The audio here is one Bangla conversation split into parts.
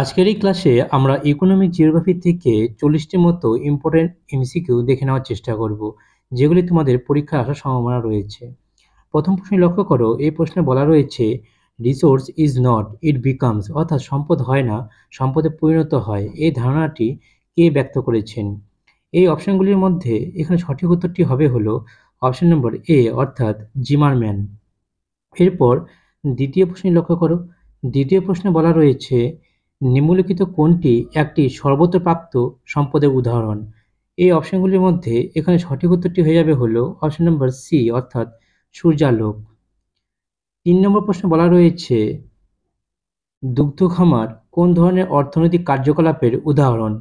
আজকের এই ক্লাসে আমরা ইকোনমিক জিওগ্রাফি থেকে 40টির মতো ইম্পর্টেন্ট এমসিকিউ দেখে নেওয়ার চেষ্টা করব, যেগুলি তোমাদের পরীক্ষায় আসার সম্ভাবনা রয়েছে। প্রথম প্রশ্নে লক্ষ্য করো, এই প্রশ্নে বলা রয়েছে resource is not it becomes, অর্থাৎ সম্পদ হয় না, সম্পদে পরিণত হয়। এই ধারণাটি কে ব্যক্ত করেছেন? এই অপশনগুলির মধ্যে এখানে সঠিক উত্তরটি হবে হলো অপশন নম্বর এ, অর্থাৎ জিমারম্যান। এরপর দ্বিতীয় প্রশ্নে লক্ষ্য করো, দ্বিতীয় প্রশ্নে বলা রয়েছে নিম্নলিখিত কোনটি একটি সর্বত্র প্রাপ্ত সম্পদের উদাহরণ? এই অপশনগুলির মধ্যে এখানে সঠিক উত্তরটি হয়ে যাবে হলো অপশন নম্বর সি, অর্থাৎ সূর্যালোক। 3 নম্বর প্রশ্নে বলা রয়েছে দুগ্ধ খামার কোন ধরনের অর্থনৈতিক কার্যকলাপের উদাহরণ?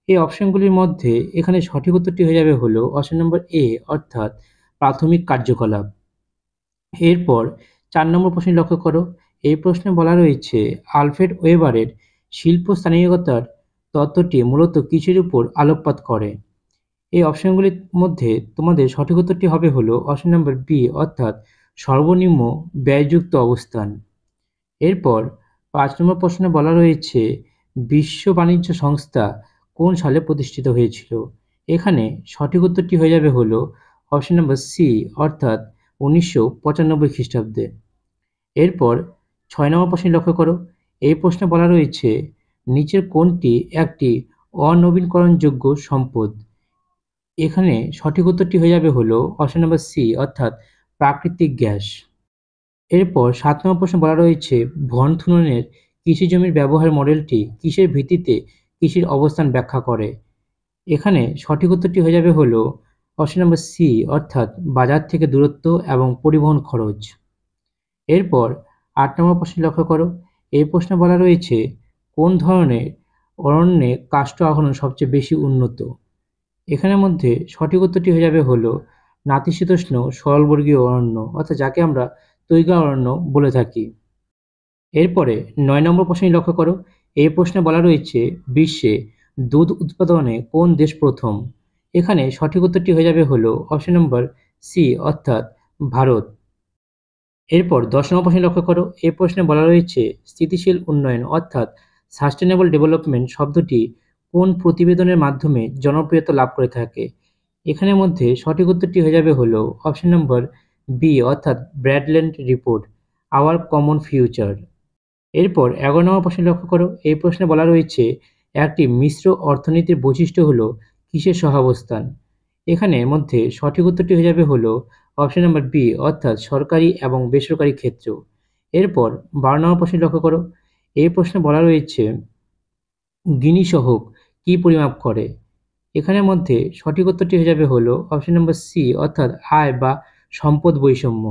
এই অপশনগুলির মধ্যে এখানে সঠিক উত্তরটি হয়ে যাবে হলো অপশন নম্বর এ, অর্থাৎ প্রাথমিক কার্যকলাপ। এরপর 4 নম্বর প্রশ্নে লক্ষ্য করো, এই প্রশ্নে বলা রয়েছে আলফ্রেড ওয়েবারের শিল্প স্থানীয়তার তত্ত্বটি মূলত কিসের উপর আলোকপাত করে? এই অপশনগুলির মধ্যে তোমাদের সঠিক উত্তরটি হবে হলো অপশন নম্বর বি, অর্থাৎ সর্বনিম্ন ব্যয়যুক্ত অবস্থান। এরপর 5 নম্বর প্রশ্নে বলা রয়েছে বিশ্ব বাণিজ্য সংস্থা কোন সালে প্রতিষ্ঠিত হয়েছিল? এখানে সঠিক উত্তরটি হয়ে যাবে হলো অপশন নম্বর সি, অর্থাৎ 1995 খ্রিস্টাব্দে। এরপর 6 নম্বর প্রশ্নে লক্ষ্য করো, এই প্রশ্নে বলা রয়েছে নিচের কোনটি একটি অনবীকরণযোগ্য সম্পদ? এখানে সঠিক উত্তরটি হয়ে যাবে হলো অপশন নম্বর সি, অর্থাৎ প্রাকৃতিক গ্যাস। এরপর 7 নম্বর প্রশ্নে বলা রয়েছে ভন থুননের কৃষি জমির ব্যবহার মডেলটি কিসের ভিত্তিতে কৃষির অবস্থান ব্যাখ্যা করে? এখানে সঠিক উত্তরটি হয়ে যাবে হলো অপশন নম্বর সি, অর্থাৎ বাজার থেকে দূরত্ব এবং পরিবহন খরচ। এরপর 8 নম্বর প্রশ্নে লক্ষ্য করো, এই প্রশ্নে বলা রয়েছে কোন ধরনের অরণ্যে কাষ্ঠ আহরণ সবচেয়ে বেশি উন্নত? এখানের মধ্যে সঠিক উত্তরটি হয়ে যাবে হলো নাতিশীতোষ্ণ সরলবর্গীয় অরণ্য, অর্থাৎ যাকে আমরা তৈগা অরণ্য বলে থাকি। এরপরে 9 নম্বর প্রশ্নে লক্ষ্য করো, এই প্রশ্নে বলা রয়েছে বিশ্বে দুধ উৎপাদনে কোন দেশ প্রথম? এখানে সঠিক উত্তরটি হয়ে যাবে হলো অপশন নম্বর সি, অর্থাৎ ভারত। এরপর 10 নম্বর প্রশ্নে লক্ষ্য করো, এই প্রশ্নে বলা রয়েছে স্থিতিশীল উন্নয়ন অর্থাৎ সাস্টেনেবল ডেভেলপমেন্ট শব্দটি কোন প্রতিবেদনের মাধ্যমে জনপ্রিয়তা লাভ করে থাকে? এখানের মধ্যে সঠিক উত্তরটি হয়ে যাবে হলো অপশন নম্বর বি, অর্থাৎ ব্র্যাডল্যান্ড রিপোর্ট আওয়ার কমন ফিউচার। এরপর 11 নম্বর প্রশ্নে লক্ষ্য করো, এই প্রশ্নে বলা রয়েছে একটি মিশ্র অর্থনীতির বৈশিষ্ট্য হলো কিসের সহাবস্থান? এখানে মধ্যে সঠিক উত্তরটি হয়ে যাবে হলো অপশন নম্বর বি, অর্থাৎ সরকারি এবং বেসরকারি ক্ষেত্র। এরপর 12 নম্বর প্রশ্নে লক্ষ্য করো, এই প্রশ্নে বলা রয়েছে গিনি সহগ কি পরিমাপ করে? এখানের মধ্যে সঠিক উত্তরটি হয়ে যাবে হলো অপশন নম্বর সি, অর্থাৎ আয় বা সম্পদ বৈষম্য।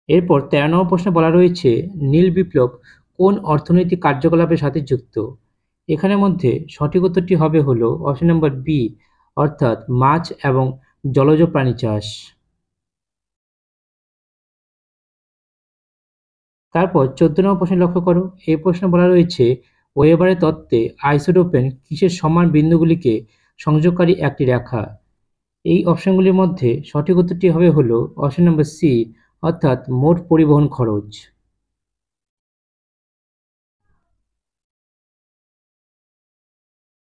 এরপর 13 নম্বর প্রশ্নে বলা রয়েছে নীল বিপ্লব কোন অর্থনৈতিক কার্যকলাপের সাথে যুক্ত? এখানের মধ্যে সঠিক উত্তরটি হবে হলো অপশন নম্বর বি, অর্থাৎ মাছ এবং জলজ প্রাণী চাষ। তারপর 14 নম্বর প্রশ্নে লক্ষ্য করো, এই প্রশ্নে বলা রয়েছে ওয়েবারের তত্ত্বে আইসোটোপেন কিসের সমান বিন্দুগুলিকে সংযোগকারী একটি রেখা? এই অপশনগুলির মধ্যে সঠিক উত্তরটি হবে হলো অপশন নম্বর সি, অর্থাৎ মোট পরিবহন খরচ।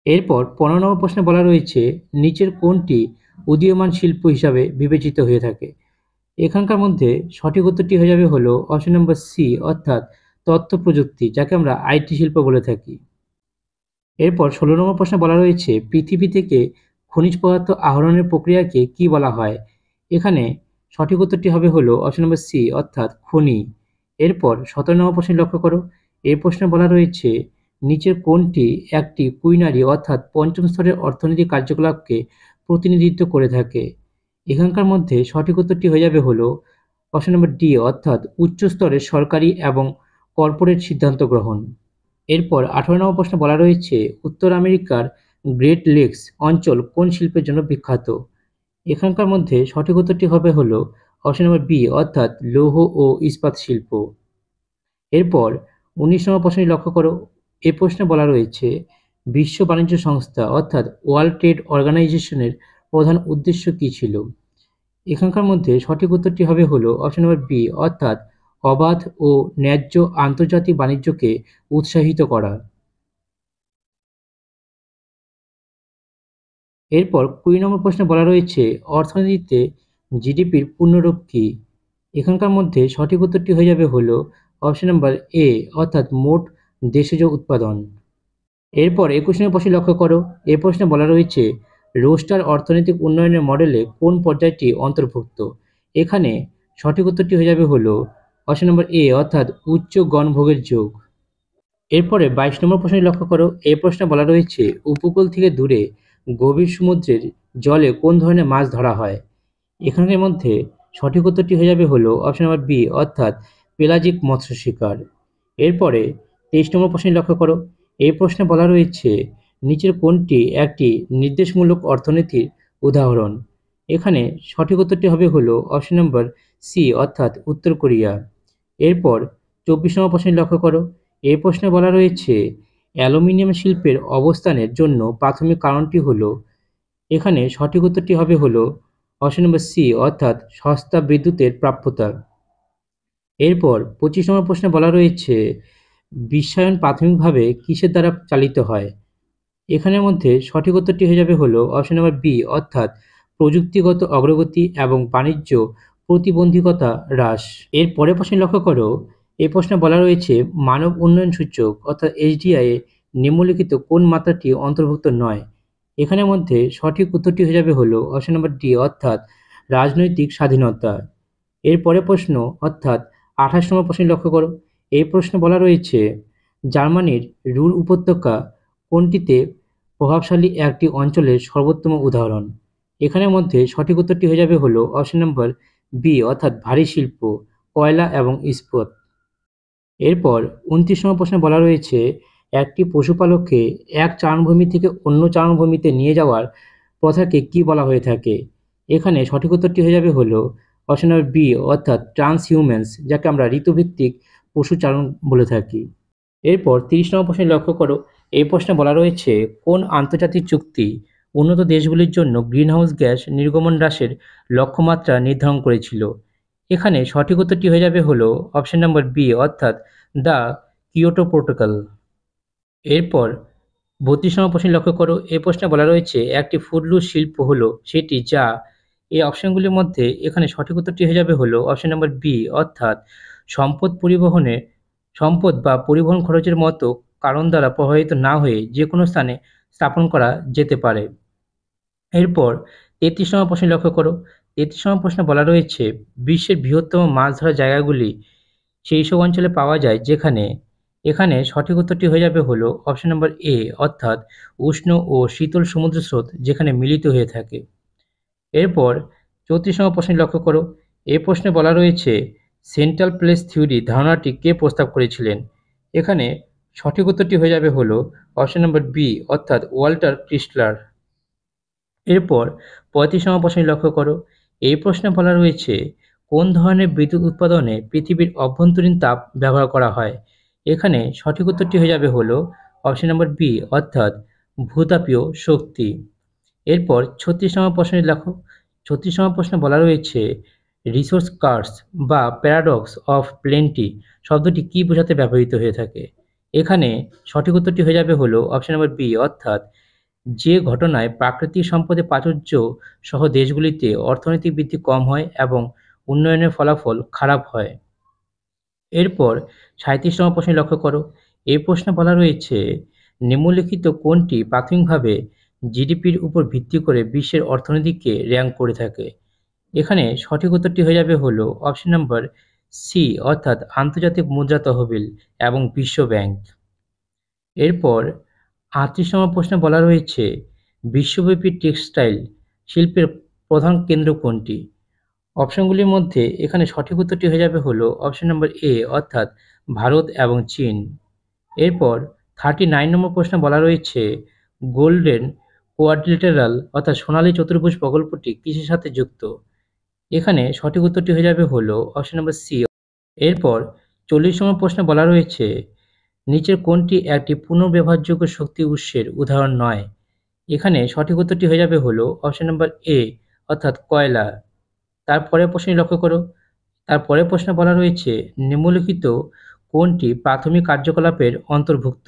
এরপর 15 নম্বর প্রশ্নে বলা রয়েছে নিচের কোনটি উদীয়মান শিল্প হিসাবে বিবেচিত হয়ে থাকে? এখানকার মধ্যে সঠিক উত্তরটি হয়ে যাবে হলো অপশন নম্বর সি, অর্থাৎ তথ্য প্রযুক্তি, যাকে আমরা আইটি শিল্প বলে থাকি। এরপর 16 নম্বর প্রশ্নে বলা রয়েছে পৃথিবী থেকে খনিজ পদার্থ আহরণের প্রক্রিয়াকে কি বলা হয়? এখানে সঠিক উত্তরটি হবে হলো অপশন নম্বর সি, অর্থাৎ খনি। এরপর 17 নম্বর প্রশ্নে লক্ষ্য করো, এই প্রশ্নে বলা রয়েছে নিচের কোনটি একটি কুইনারি অর্থাৎ পঞ্চম স্তরের অর্থনৈতিক কার্যকলাপকে প্রতিনিধিত্ব করে থাকে? এখানকার মধ্যে সঠিক উত্তরটি হয়ে যাবে হলো অপশন নম্বর ডি, অর্থাৎ উচ্চ স্তরের সরকারি এবং কর্পোরেট সিদ্ধান্ত গ্রহণ। এরপর 18 নম্বর প্রশ্নে বলা রয়েছে উত্তর আমেরিকার গ্রেট লেকস অঞ্চল কোন শিল্পের জন্য বিখ্যাত? এখানকার মধ্যে সঠিক উত্তরটি হবে হলো অপশন নম্বর বি, অর্থাৎ লৌহ ও ইস্পাত শিল্প। এরপর 19 নম্বর প্রশ্নে লক্ষ্য করো, এই প্রশ্নে বলা রয়েছে বিশ্ব বাণিজ্য সংস্থা অর্থাৎ ওয়ার্ল্ড ট্রেড অর্গানাইজেশনের প্রধান উদ্দেশ্য কী ছিল? এখানকার মধ্যে সঠিক উত্তরটি হবে হলো অপশন নম্বর বি, অর্থাৎ অবাধ ও ন্যায্য আন্তর্জাতিক বাণিজ্যকে উৎসাহিত করা। এরপর ২০ নম্বর প্রশ্নে বলা রয়েছে অর্থনীতিতে জিডিপির পূর্ণরূপ কী? এখানকার মধ্যে সঠিক উত্তরটি হয়ে যাবে হলো অপশন নাম্বার এ, অর্থাৎ মোট দেশজ উৎপাদন। এরপর ২১ নম্বর প্রশ্নে লক্ষ্য করো, এই প্রশ্নে বলা রয়েছে রোস্টার অর্থনৈতিক উন্নয়নের মডেলে কোন পর্যায়টি অন্তর্ভুক্ত? এখানে সঠিক উত্তরটি হয়ে যাবে হলো অপশন নম্বর এ, অর্থাৎ উচ্চ গণভোগের যুগ। এরপরে ২২ নম্বর প্রশ্নে লক্ষ্য করো, এই প্রশ্নে বলা রয়েছে উপকূল থেকে দূরে গভীর সমুদ্রের জলে কোন ধরনের মাছ ধরা হয়? এখানের মধ্যে সঠিক উত্তরটি হয়ে যাবে হলো অপশন নাম্বার বি, অর্থাৎ পেলাজিক মৎস্য শিকার। এরপরে ২৩ নম্বর প্রশ্নে লক্ষ্য করো, এই প্রশ্নে বলা রয়েছে নিচের কোনটি একটি নির্দেশমূলক অর্থনীতির উদাহরণ? এখানে সঠিক উত্তরটি হবে হলো অপশন নম্বর সি, অর্থাৎ উত্তর কোরিয়া। এরপর ২৪ নম্বর প্রশ্নে লক্ষ্য করো, এই প্রশ্নে বলা রয়েছে অ্যালুমিনিয়াম শিল্পের অবস্থানের জন্য প্রাথমিক কারণটি হলো, এখানে সঠিক উত্তরটি হবে হলো অপশন নম্বর সি, অর্থাৎ সস্তা বিদ্যুতের প্রাপ্যতা। এরপর ২৫ নম্বর প্রশ্নে বলা রয়েছে বিশ্বায়ন প্রাথমিকভাবে কিসের দ্বারা চালিত হয়? এখানের মধ্যে সঠিক উত্তরটি হয়ে যাবে হলো অপশন নম্বর বি, অর্থাৎ প্রযুক্তিগত অগ্রগতি এবং বাণিজ্য প্রতিবন্ধকতা হ্রাস। এর পরের প্রশ্নে লক্ষ্য করো, এই প্রশ্নে বলা রয়েছে মানব উন্নয়ন সূচক অর্থাৎ এইচডিআই এ নিম্নলিখিত কোন মাত্রাটি অন্তর্ভুক্ত নয়? এখানের মধ্যে সঠিক উত্তরটি হয়ে যাবে হলো অপশন নম্বর ডি, অর্থাৎ রাজনৈতিক স্বাধীনতা। এর পরের প্রশ্ন অর্থাৎ ২৮ নম্বর প্রশ্নে লক্ষ্য করো, এই প্রশ্নে বলা রয়েছে জার্মানির রুর উপত্যকা কোনটিতে প্রভাবশালী একটি অঞ্চলের সর্বোত্তম উদাহরণ? এখানের মধ্যে সঠিক উত্তরটি হয়ে যাবে হলো অপশন নম্বর বি, অর্থাৎ ভারী শিল্প, কয়লা এবং ইস্পাত। এরপর ২৯ নম্বর প্রশ্নে বলা রয়েছে একটি পশুপালককে এক চারণভূমি থেকে অন্য চারণভূমিতে নিয়ে যাওয়ার প্রথাকে কী বলা হয়ে থাকে? এখানে সঠিক উত্তরটি হয়ে যাবে হলো অপশন নম্বর বি, অর্থাৎ ট্রান্সহিউম্যান্স, যাকে আমরা ঋতুভিত্তিক পশুচারণ বলে থাকি। এরপর ৩০ নম্বর প্রশ্নে লক্ষ্য করো, এই প্রশ্নে বলা রয়েছে কোন আন্তর্জাতিক চুক্তি উন্নত দেশগুলির জন্য গ্রিনহাউস গ্যাস নির্গমন হ্রাসের লক্ষ্যমাত্রা নির্ধারণ করেছিল? এখানে সঠিক উত্তরটি হয়ে যাবে হলো অপশন নম্বর বি, অর্থাৎ দ্য কিয়োটো প্রোটোকল। এরপর ৩২ নম্বর প্রশ্নে লক্ষ্য করো, এই প্রশ্নে বলা রয়েছে একটি ফুটলুস শিল্প হলো সেটি যা, এই অপশনগুলির মধ্যে এখানে সঠিক উত্তরটি হয়ে যাবে হলো অপশন নম্বর বি, অর্থাৎ সম্পদ পরিবহনে সম্পদ বা পরিবহন খরচের মতো কারণ দ্বারা প্রভাবিত না হয়ে যে কোনো স্থানে স্থাপন করা যেতে পারে। এরপর ৩৩ নম্বর প্রশ্নে লক্ষ্য করো, ৩৩ নম্বর প্রশ্নে বলা রয়েছে বিশ্বের বৃহত্তম মাছ ধরার জায়গাগুলি সেই সব অঞ্চলে পাওয়া যায় যেখানে, এখানে সঠিক উত্তরটি হয়ে যাবে হলো অপশন নম্বর এ, অর্থাৎ উষ্ণ ও শীতল সমুদ্র স্রোত যেখানে মিলিত হয়ে থাকে। এরপর ৩৪ নম্বর প্রশ্নে লক্ষ্য করো, এই প্রশ্নে বলা রয়েছে সেন্ট্রাল প্লেস থিওরি ধারণাটি কে প্রস্তাব করেছিলেন? এখানে সঠিক উত্তরটি হয়ে যাবে হলো অপশন নম্বর বি, অর্থাৎ ওয়াল্টার ক্রিস্টলার। এরপর ৩৫ নম্বর প্রশ্নে লক্ষ্য করো, এই প্রশ্নে বলা রয়েছে কোন ধরনের বিদ্যুৎ উৎপাদনে পৃথিবীর অভ্যন্তরীণ তাপ ব্যবহার করা হয়? এখানে সঠিক উত্তরটি হয়ে যাবে হলো অপশন নম্বর বি, অর্থাৎ ভূতাপীয় শক্তি। এরপর ৩৬ নম্বর প্রশ্নে লেখো, ৩৬ নম্বর প্রশ্নে বলা রয়েছে রিসোর্স কার্স বা প্যারাডক্স অফ প্লেন্টি শব্দটি কী বোঝাতে ব্যবহৃত হয়ে থাকে? এখানে সঠিক উত্তরটি হয়ে যাবে হলো অপশন নম্বর বি, অর্থাৎ যে ঘটনায় প্রাকৃতিক সম্পদের প্রাচুর্য সহ দেশগুলিতে অর্থনৈতিক বৃদ্ধি কম হয় এবং উন্নয়নের ফলাফল খারাপ হয়। এরপর ৩৭ নম্বর প্রশ্নে লক্ষ্য করো, এই প্রশ্নে বলা রয়েছে নিম্নলিখিত কোনটি প্রাথমিকভাবে জিডিপির উপর ভিত্তি করে বিশ্বের অর্থনীতিকে র্যাঙ্ক করে থাকে? এখানে সঠিক উত্তরটি হয়ে যাবে হলো অপশন নম্বর সি, অর্থাৎ আন্তর্জাতিক মুদ্রা তহবিল এবং বিশ্ব ব্যাংক। এরপর ৩৮ নম্বর প্রশ্নে বলা রয়েছে বিশ্বব্যাপী টেক্সটাইল শিল্পের প্রধান কেন্দ্র কোনটি? অপশনগুলির মধ্যে এখানে সঠিক উত্তরটি হয়ে যাবে হলো অপশন নম্বর এ, অর্থাৎ ভারত এবং চীন। এরপর ৩৯ নম্বর প্রশ্নে বলা রয়েছে গোল্ডেন কোয়াড্রিল্যাটেরাল অর্থাৎ সোনালী চতুর্ভুজ প্রকল্পটি কিসের সাথে যুক্ত? এখানে সঠিক উত্তরটি হয়ে যাবে হলো অপশন নম্বর সি। এরপর ৪০ নম্বর প্রশ্নে বলা রয়েছে নিচের কোনটি একটি পুনর্ব্যবহারযোগ্য শক্তি উৎসের উদাহরণ নয়? এখানে সঠিক উত্তরটি হয়ে যাবে হলো অপশন নম্বর এ, অর্থাৎ কয়লা। তারপরের প্রশ্নে লক্ষ্য করো, তারপরের প্রশ্নে বলা রয়েছে নিম্নলিখিত কোনটি প্রাথমিক কার্যকলাপের অন্তর্ভুক্ত?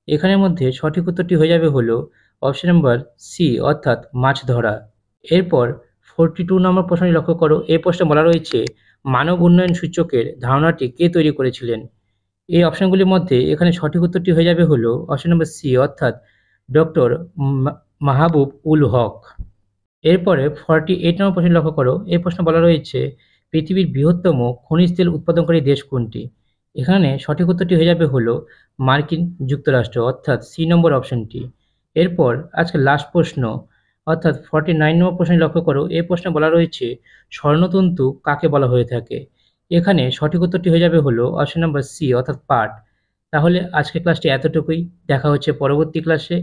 এখানের মধ্যে সঠিক উত্তরটি হয়ে যাবে হলো অপশন নাম্বার সি অর্থাৎ মাছ ধরা। এরপর 42 নম্বর প্রশ্নটি লক্ষ্য করো, এই প্রশ্নে বলা রয়েছে মানব উন্নয়ন সূচকের ধারণাটি কে তৈরি করেছিলেন? এই অপশনগুলির মধ্যে এখানে সঠিক উত্তরটি হয়ে যাবে হলো অপশন নাম্বার সি অর্থাৎ ডক্টর মাহবুব উল হক। এরপরে 48 নম্বর প্রশ্ন লক্ষ্য করো, এই প্রশ্নে বলা রয়েছে পৃথিবীর বৃহত্তম খনিজ তেল উৎপাদনকারী দেশ কোনটি? এখানে সঠিক উত্তরটি হয়ে যাবে হলো মার্কিন যুক্তরাষ্ট্র অর্থাৎ সি নম্বর অপশনটি। এরপর আজকে লাস্ট প্রশ্ন অর্থাৎ 49 নম্বর প্রশ্নে লক্ষ্য করো, এই প্রশ্নে বলা রয়েছে স্বর্ণতন্তু কাকে বলা হয়ে থাকে? এখানে সঠিক উত্তরটি হয়ে যাবে হলো অপশন নাম্বার সি অর্থাৎ পাট। তাহলে আজকের ক্লাসটি এতটুকুই, দেখা হচ্ছে পরবর্তী ক্লাসে।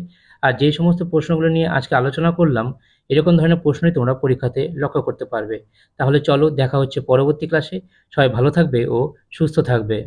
আর যে সমস্ত প্রশ্নগুলো নিয়ে আজকে আলোচনা করলাম এরকম ধরনের প্রশ্নই তোমরা পরীক্ষাতে লক্ষ্য করতে পারবে। তাহলে চলো দেখা হচ্ছে পরবর্তী ক্লাসে। সবাই ভালো থাকবে ও সুস্থ থাকবে।